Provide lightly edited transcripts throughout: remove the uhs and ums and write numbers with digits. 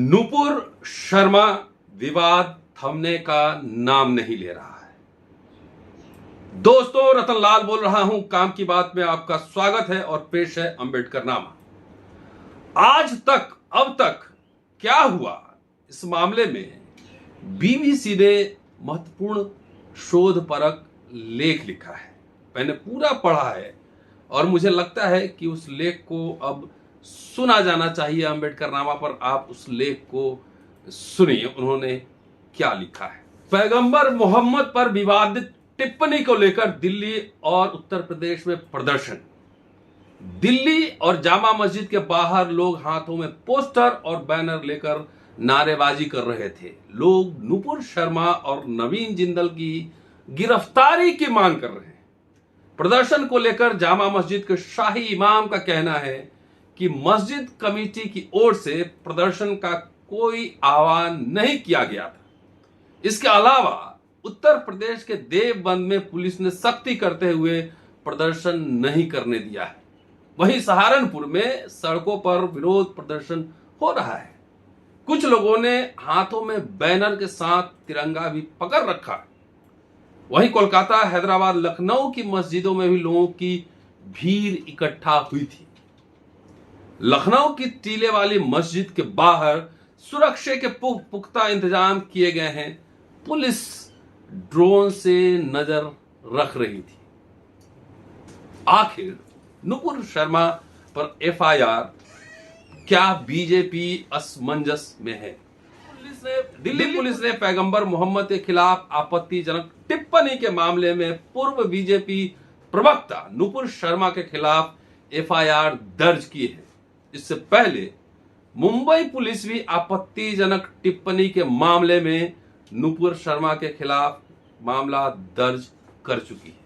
नुपुर शर्मा विवाद थमने का नाम नहीं ले रहा है। दोस्तों, रतन लाल बोल रहा हूं। काम की बात में आपका स्वागत है और पेश है अंबेडकर नामा। आज तक अब तक क्या हुआ, इस मामले में बीबीसी ने महत्वपूर्ण शोधपरक लेख लिखा है। मैंने पूरा पढ़ा है और मुझे लगता है कि उस लेख को अब सुना जाना चाहिए। अंबेडकर नामा पर आप उस लेख को सुनिए, उन्होंने क्या लिखा है। पैगंबर मोहम्मद पर विवादित टिप्पणी को लेकर दिल्ली और उत्तर प्रदेश में प्रदर्शन। दिल्ली और जामा मस्जिद के बाहर लोग हाथों में पोस्टर और बैनर लेकर नारेबाजी कर रहे थे। लोग नुपुर शर्मा और नवीन जिंदल की गिरफ्तारी की मांग कर रहे हैं। प्रदर्शन को लेकर जामा मस्जिद के शाही इमाम का कहना है कि मस्जिद कमेटी की ओर से प्रदर्शन का कोई आह्वान नहीं किया गया था। इसके अलावा उत्तर प्रदेश के देवबंद में पुलिस ने सख्ती करते हुए प्रदर्शन नहीं करने दिया है। वहीं सहारनपुर में सड़कों पर विरोध प्रदर्शन हो रहा है। कुछ लोगों ने हाथों में बैनर के साथ तिरंगा भी पकड़ रखा है। वहीं कोलकाता, हैदराबाद, लखनऊ की मस्जिदों में भी लोगों की भीड़ इकट्ठा हुई थी। लखनऊ की टीले वाली मस्जिद के बाहर सुरक्षा के पुख्ता इंतजाम किए गए हैं। पुलिस ड्रोन से नजर रख रही थी। आखिर नुपुर शर्मा पर एफआईआर क्या बीजेपी असमंजस में है? दिल्ली पुलिस ने पैगंबर मोहम्मद के खिलाफ आपत्तिजनक टिप्पणी के मामले में पूर्व बीजेपी प्रवक्ता नुपुर शर्मा के खिलाफ एफआईआर दर्ज की है। इससे पहले मुंबई पुलिस भी आपत्तिजनक टिप्पणी के मामले में नुपुर शर्मा के खिलाफ मामला दर्ज कर चुकी है।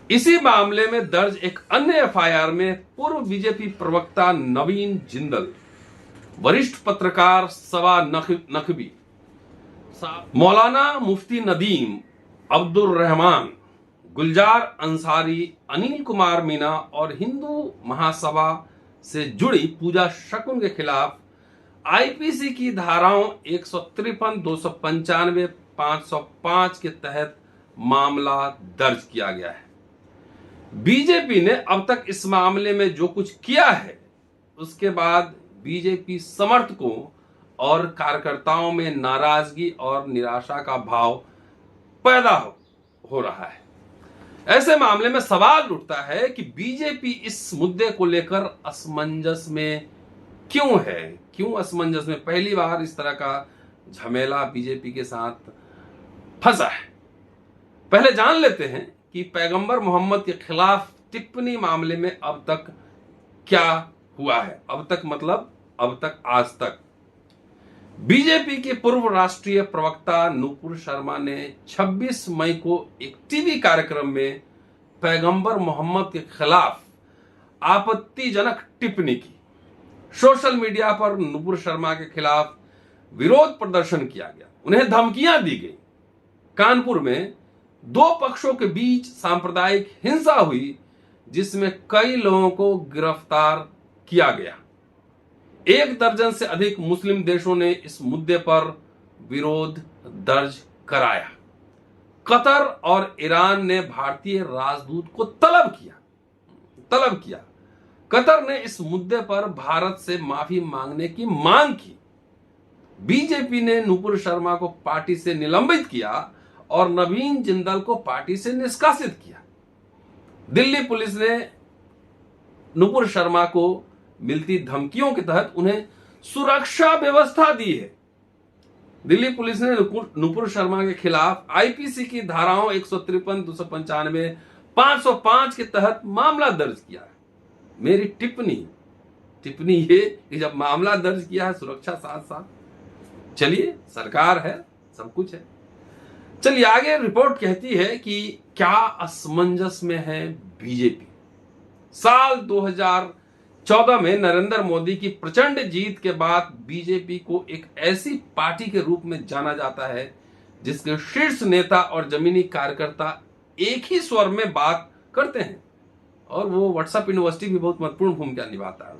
इसी मामले में दर्ज एक अन्य एफआईआर में पूर्व बीजेपी प्रवक्ता नवीन जिंदल, वरिष्ठ पत्रकार सवा नकवी, मौलाना मुफ्ती नदीम, अब्दुल रहमान, गुलजार अंसारी, अनिल कुमार मीना और हिंदू महासभा से जुड़ी पूजा शकुन के खिलाफ आईपीसी की धाराओं 153, 295, 505 के तहत मामला दर्ज किया गया है। बीजेपी ने अब तक इस मामले में जो कुछ किया है, उसके बाद बीजेपी समर्थकों और कार्यकर्ताओं में नाराजगी और निराशा का भाव पैदा हो रहा है। ऐसे मामले में सवाल उठता है कि बीजेपी इस मुद्दे को लेकर असमंजस में क्यों है? क्यों असमंजस में? पहली बार इस तरह का झमेला बीजेपी के साथ फंसा है। पहले जान लेते हैं कि पैगंबर मोहम्मद के खिलाफ टिप्पणी मामले में अब तक क्या हुआ है। अब तक मतलब अब तक, आज तक बीजेपी के पूर्व राष्ट्रीय प्रवक्ता नुपुर शर्मा ने 26 मई को एक टीवी कार्यक्रम में पैगंबर मोहम्मद के खिलाफ आपत्तिजनक टिप्पणी की। सोशल मीडिया पर नुपुर शर्मा के खिलाफ विरोध प्रदर्शन किया गया, उन्हें धमकियां दी गई। कानपुर में दो पक्षों के बीच सांप्रदायिक हिंसा हुई, जिसमें कई लोगों को गिरफ्तार किया गया। 1 दर्जन से अधिक मुस्लिम देशों ने इस मुद्दे पर विरोध दर्ज कराया। कतर और ईरान ने भारतीय राजदूत को तलब किया। कतर ने इस मुद्दे पर भारत से माफी मांगने की मांग की। बीजेपी ने नुपुर शर्मा को पार्टी से निलंबित किया और नवीन जिंदल को पार्टी से निष्कासित किया। दिल्ली पुलिस ने नुपुर शर्मा को मिलती धमकियों के तहत उन्हें सुरक्षा व्यवस्था दी है। दिल्ली पुलिस ने नुपुर शर्मा के खिलाफ आईपीसी की धाराओं 153, 295, 505 के तहत मामला दर्ज किया है। मेरी टिप्पणी ये कि जब मामला दर्ज किया है, सुरक्षा साथ साथ, चलिए, सरकार है, सब कुछ है। चलिए आगे रिपोर्ट कहती है कि क्या असमंजस में है बीजेपी। साल 2014 में नरेंद्र मोदी की प्रचंड जीत के बाद बीजेपी को एक ऐसी पार्टी के रूप में जाना जाता है जिसके शीर्ष नेता और जमीनी कार्यकर्ता एक ही स्वर में बात करते हैं, और वो व्हाट्सएप यूनिवर्सिटी भी बहुत महत्वपूर्ण भूमिका निभाता है।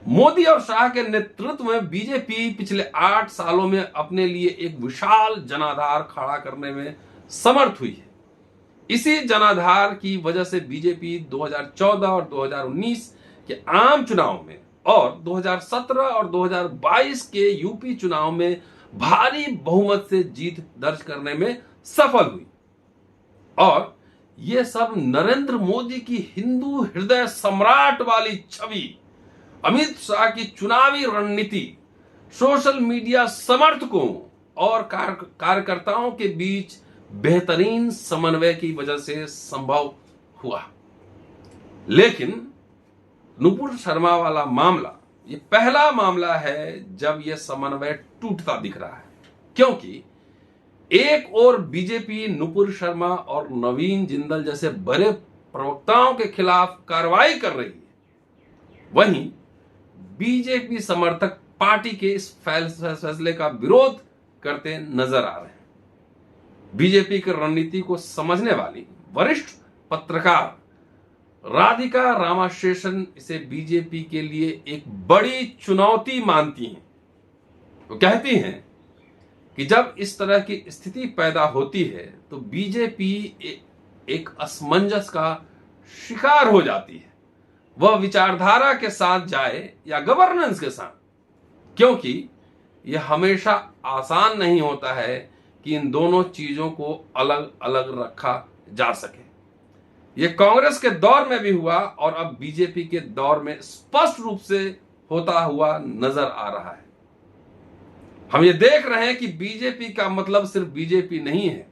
मोदी और शाह के नेतृत्व में बीजेपी पिछले 8 सालों में अपने लिए एक विशाल जनाधार खड़ा करने में समर्थ हुई है। इसी जनाधार की वजह से बीजेपी 2014 और 2019 के आम चुनाव में और 2017 और 2022 के यूपी चुनाव में भारी बहुमत से जीत दर्ज करने में सफल हुई। और यह सब नरेंद्र मोदी की हिंदू हृदय सम्राट वाली छवि, अमित शाह की चुनावी रणनीति, सोशल मीडिया समर्थकों और कार्यकर्ताओं के बीच बेहतरीन समन्वय की वजह से संभव हुआ। लेकिन नुपुर शर्मा वाला मामला ये पहला मामला है जब यह समन्वय टूटता दिख रहा है, क्योंकि एक और बीजेपी नुपुर शर्मा और नवीन जिंदल जैसे बड़े प्रवक्ताओं के खिलाफ कार्रवाई कर रही है, वहीं बीजेपी समर्थक पार्टी के इस फैसले का विरोध करते नजर आ रहे हैं। बीजेपी की रणनीति को समझने वाली वरिष्ठ पत्रकार राधिका रामाशेषन इसे बीजेपी के लिए एक बड़ी चुनौती मानती हैं। वो कहती हैं कि जब इस तरह की स्थिति पैदा होती है तो बीजेपी एक असमंजस का शिकार हो जाती है। वह विचारधारा के साथ जाए या गवर्नेंस के साथ, क्योंकि यह हमेशा आसान नहीं होता है कि इन दोनों चीजों को अलग अलग रखा जा सके। यह कांग्रेस के दौर में भी हुआ और अब बीजेपी के दौर में स्पष्ट रूप से होता हुआ नजर आ रहा है। हम ये देख रहे हैं कि बीजेपी का मतलब सिर्फ बीजेपी नहीं है।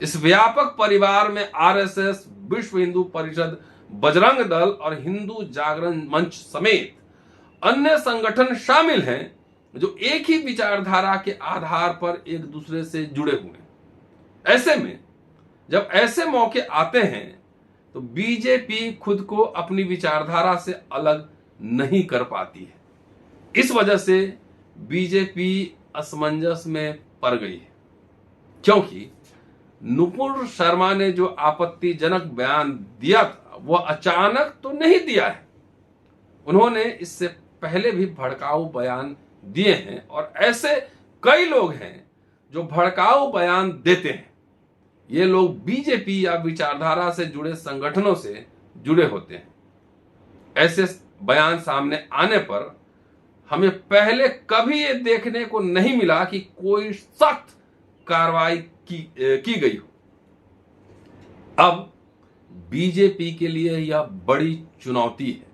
इस व्यापक परिवार में आरएसएस, विश्व हिंदू परिषद, बजरंग दल और हिंदू जागरण मंच समेत अन्य संगठन शामिल हैं जो एक ही विचारधारा के आधार पर एक दूसरे से जुड़े हुए हैं। ऐसे में जब ऐसे मौके आते हैं तो बीजेपी खुद को अपनी विचारधारा से अलग नहीं कर पाती है। इस वजह से बीजेपी असमंजस में पड़ गई है, क्योंकि नुपुर शर्मा ने जो आपत्तिजनक बयान दिया था वह अचानक तो नहीं दिया है। उन्होंने इससे पहले भी भड़काऊ बयान दिए हैं और ऐसे कई लोग हैं जो भड़काऊ बयान देते हैं। ये लोग बीजेपी या विचारधारा से जुड़े संगठनों से जुड़े होते हैं। ऐसे बयान सामने आने पर हमें पहले कभी ये देखने को नहीं मिला कि कोई सख्त कार्रवाई की गई हो। अब बीजेपी के लिए यह बड़ी चुनौती है।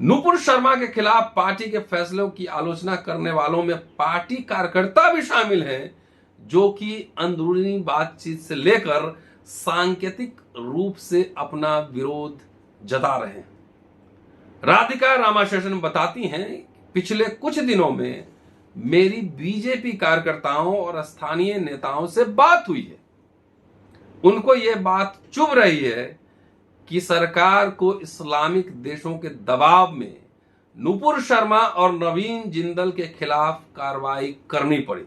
नुपुर शर्मा के खिलाफ पार्टी के फैसलों की आलोचना करने वालों में पार्टी कार्यकर्ता भी शामिल हैं, जो कि अंदरूनी बातचीत से लेकर सांकेतिक रूप से अपना विरोध जता रहे हैं। राधिका रामाशेषन बताती हैं, पिछले कुछ दिनों में मेरी बीजेपी कार्यकर्ताओं और स्थानीय नेताओं से बात हुई है। उनको यह बात चुभ रही है कि सरकार को इस्लामिक देशों के दबाव में नुपुर शर्मा और नवीन जिंदल के खिलाफ कार्रवाई करनी पड़ी।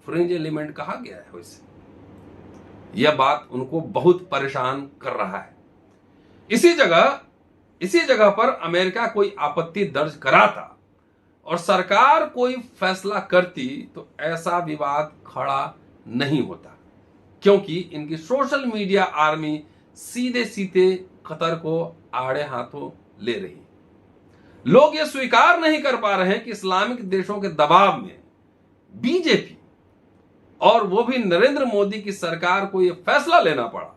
फ्रिंज एलिमेंट कहा गया है। वैसे यह बात उनको बहुत परेशान कर रहा है। इसी जगह पर अमेरिका कोई आपत्ति दर्ज कराता और सरकार कोई फैसला करती तो ऐसा विवाद खड़ा नहीं होता, क्योंकि इनकी सोशल मीडिया आर्मी सीधे सीधे कतर को आड़े हाथों ले रही। लोग ये स्वीकार नहीं कर पा रहे हैं कि इस्लामिक देशों के दबाव में बीजेपी और वो भी नरेंद्र मोदी की सरकार को यह फैसला लेना पड़ा।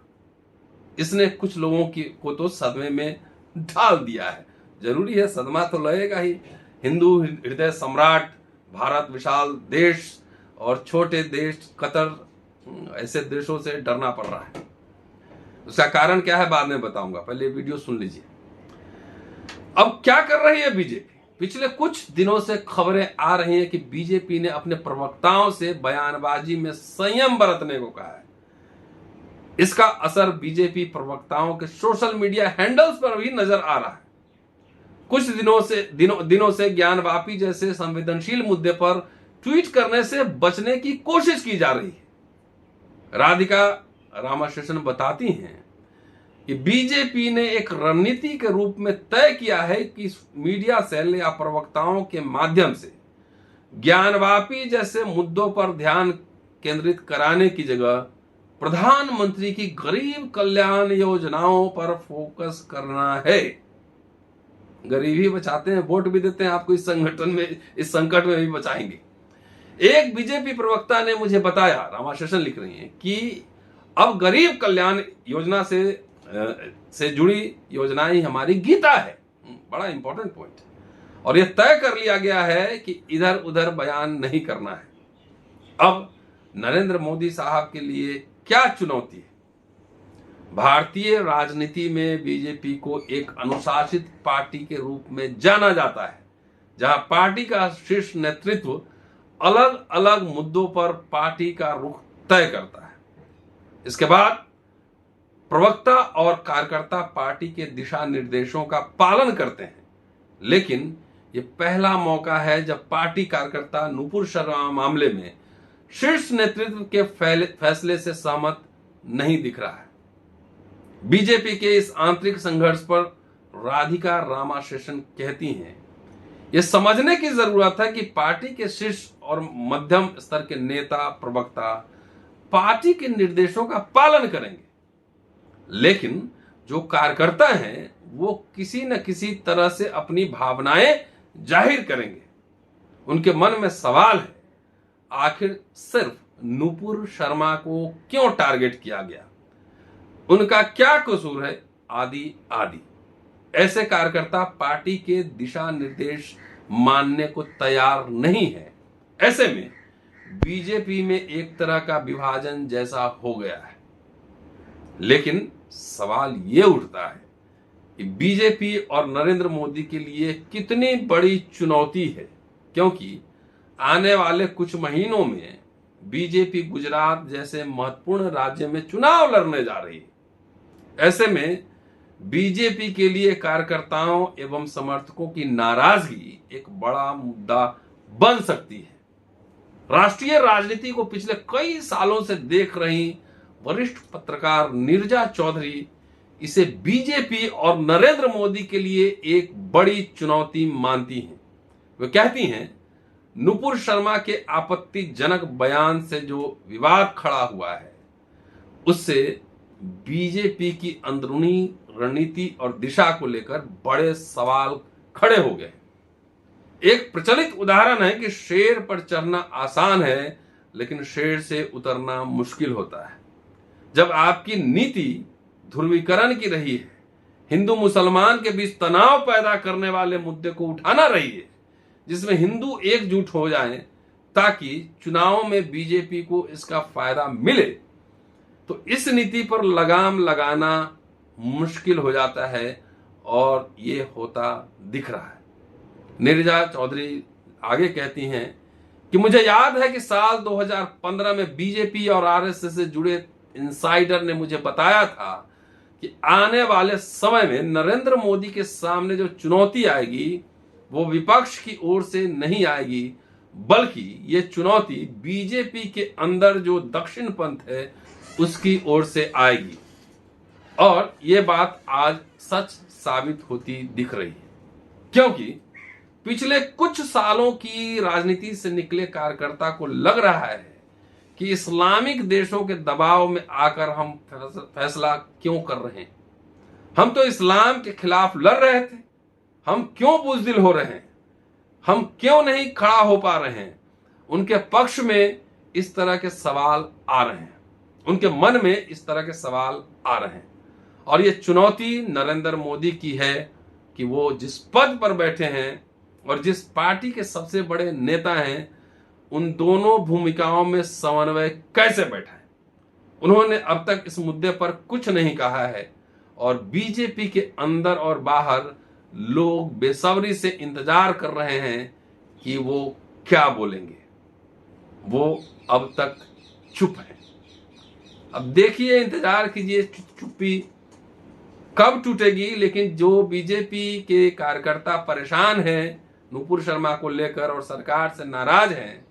इसने कुछ लोगों को तो सदमे में डाल दिया है। जरूरी है, सदमा तो लगेगा ही। हिंदू हृदय सम्राट भारत, विशाल देश और छोटे देश कतर, ऐसे देशों से डरना पड़ रहा है। उसका कारण क्या है बाद में बताऊंगा, पहले वीडियो सुन लीजिए। अब क्या कर रही है बीजेपी? पिछले कुछ दिनों से खबरें आ रही हैं कि बीजेपी ने अपने प्रवक्ताओं से बयानबाजी में संयम बरतने को कहा है। इसका असर बीजेपी प्रवक्ताओं के सोशल मीडिया हैंडल्स पर भी नजर आ रहा है। कुछ दिनों से ज्ञानवापी जैसे संवेदनशील मुद्दे पर ट्वीट करने से बचने की कोशिश की जा रही है। राधिका रामाशेषन बताती हैं कि बीजेपी ने एक रणनीति के रूप में तय किया है कि मीडिया सेल या प्रवक्ताओं के माध्यम से ज्ञानवापी जैसे मुद्दों पर ध्यान केंद्रित कराने की जगह प्रधानमंत्री की गरीब कल्याण योजनाओं पर फोकस करना है। गरीबी बचाते हैं, वोट भी देते हैं आपको, इस संगठन में, इस संकट में भी बचाएंगे। एक बीजेपी प्रवक्ता ने मुझे बताया, रामा शेषन लिख रही हैं, कि अब गरीब कल्याण योजना से जुड़ी योजनाएं हमारी गीता है। बड़ा इंपॉर्टेंट पॉइंट। और यह तय कर लिया गया है कि इधर उधर बयान नहीं करना है। अब नरेंद्र मोदी साहब के लिए क्या चुनौती है? भारतीय राजनीति में बीजेपी को एक अनुशासित पार्टी के रूप में जाना जाता है, जहां पार्टी का शीर्ष नेतृत्व अलग अलग मुद्दों पर पार्टी का रुख तय करता है। इसके बाद प्रवक्ता और कार्यकर्ता पार्टी के दिशा निर्देशों का पालन करते हैं। लेकिन यह पहला मौका है जब पार्टी कार्यकर्ता नुपुर शर्मा मामले में शीर्ष नेतृत्व के फैसले से सहमत नहीं दिख रहा है। बीजेपी के इस आंतरिक संघर्ष पर राधिका रामाशेषन कहती हैं, यह समझने की जरूरत है कि पार्टी के शीर्ष और मध्यम स्तर के नेता प्रवक्ता पार्टी के निर्देशों का पालन करेंगे, लेकिन जो कार्यकर्ता हैं वो किसी न किसी तरह से अपनी भावनाएं जाहिर करेंगे। उनके मन में सवाल है, आखिर सिर्फ नुपुर शर्मा को क्यों टारगेट किया गया, उनका क्या कसूर है, आदि आदि। ऐसे कार्यकर्ता पार्टी के दिशा निर्देश मानने को तैयार नहीं है। ऐसे में बीजेपी में एक तरह का विभाजन जैसा हो गया है। लेकिन सवाल यह उठता है कि बीजेपी और नरेंद्र मोदी के लिए कितनी बड़ी चुनौती है, क्योंकि आने वाले कुछ महीनों में बीजेपी गुजरात जैसे महत्वपूर्ण राज्य में चुनाव लड़ने जा रही है। ऐसे में बीजेपी के लिए कार्यकर्ताओं एवं समर्थकों की नाराजगी एक बड़ा मुद्दा बन सकती है। राष्ट्रीय राजनीति को पिछले कई सालों से देख रही वरिष्ठ पत्रकार नीरजा चौधरी इसे बीजेपी और नरेंद्र मोदी के लिए एक बड़ी चुनौती मानती हैं। वे कहती हैं, नुपुर शर्मा के आपत्तिजनक बयान से जो विवाद खड़ा हुआ है, उससे बीजेपी की अंदरूनी रणनीति और दिशा को लेकर बड़े सवाल खड़े हो गए। एक प्रचलित उदाहरण है कि शेर पर चढ़ना आसान है, लेकिन शेर से उतरना मुश्किल होता है। जब आपकी नीति ध्रुवीकरण की रही है, हिंदू मुसलमान के बीच तनाव पैदा करने वाले मुद्दे को उठाना रही है, जिसमें हिंदू एकजुट हो जाएं ताकि चुनाव में बीजेपी को इसका फायदा मिले, तो इस नीति पर लगाम लगाना मुश्किल हो जाता है और ये होता दिख रहा है। नीरजा चौधरी आगे कहती हैं कि मुझे याद है कि साल 2015 में बीजेपी और आरएसएस से जुड़े इनसाइडर ने मुझे बताया था कि आने वाले समय में नरेंद्र मोदी के सामने जो चुनौती आएगी वो विपक्ष की ओर से नहीं आएगी, बल्कि ये चुनौती बीजेपी के अंदर जो दक्षिण पंथ है उसकी ओर से आएगी। और ये बात आज सच साबित होती दिख रही है, क्योंकि पिछले कुछ सालों की राजनीति से निकले कार्यकर्ता को लग रहा है कि इस्लामिक देशों के दबाव में आकर हम फैसला क्यों कर रहे हैं। हम तो इस्लाम के खिलाफ लड़ रहे थे, हम क्यों बुज़दिल हो रहे हैं, हम क्यों नहीं खड़ा हो पा रहे हैं। उनके पक्ष में इस तरह के सवाल आ रहे हैं, उनके मन में इस तरह के सवाल आ रहे हैं। और ये चुनौती नरेंद्र मोदी की है कि वो जिस पद पर बैठे हैं और जिस पार्टी के सबसे बड़े नेता हैं, उन दोनों भूमिकाओं में समन्वय कैसे बैठाएं। उन्होंने अब तक इस मुद्दे पर कुछ नहीं कहा है और बीजेपी के अंदर और बाहर लोग बेसब्री से इंतजार कर रहे हैं कि वो क्या बोलेंगे। वो अब तक चुप है। अब देखिए, इंतजार कीजिए चुप्पी कब टूटेगी। लेकिन जो बीजेपी के कार्यकर्ता परेशान हैं नुपुर शर्मा को लेकर और सरकार से नाराज हैं,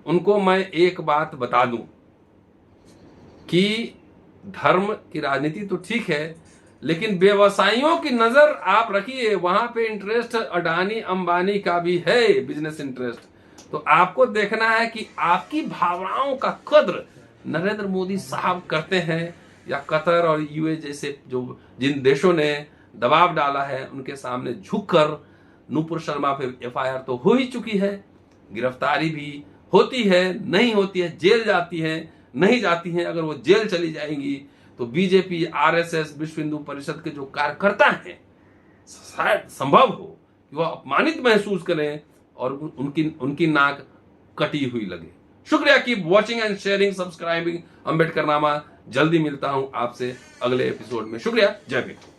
उनको मैं एक बात बता दूं कि धर्म की राजनीति तो ठीक है, लेकिन व्यवसायियों की नजर आप रखिए, वहां पे इंटरेस्ट अडानी अंबानी का भी है, बिजनेस इंटरेस्ट। तो आपको देखना है कि आपकी भावनाओं का कद्र नरेंद्र मोदी साहब करते हैं या कतर और यूए जैसे जो जिन देशों ने दबाव डाला है उनके सामने झुककर। नूपुर शर्मा पे एफआईआर तो हो ही चुकी है, गिरफ्तारी भी होती है, नहीं होती है, जेल जाती है, नहीं जाती है। अगर वो जेल चली जाएंगी तो बीजेपी, आरएसएस, विश्व हिंदू परिषद के जो कार्यकर्ता हैं, शायद संभव हो कि वह अपमानित महसूस करें और उनकी नाक कटी हुई लगे। शुक्रिया, keep watching and sharing, subscribing Ambedkar नामा। जल्दी मिलता हूं आपसे अगले एपिसोड में। शुक्रिया, जय भीम।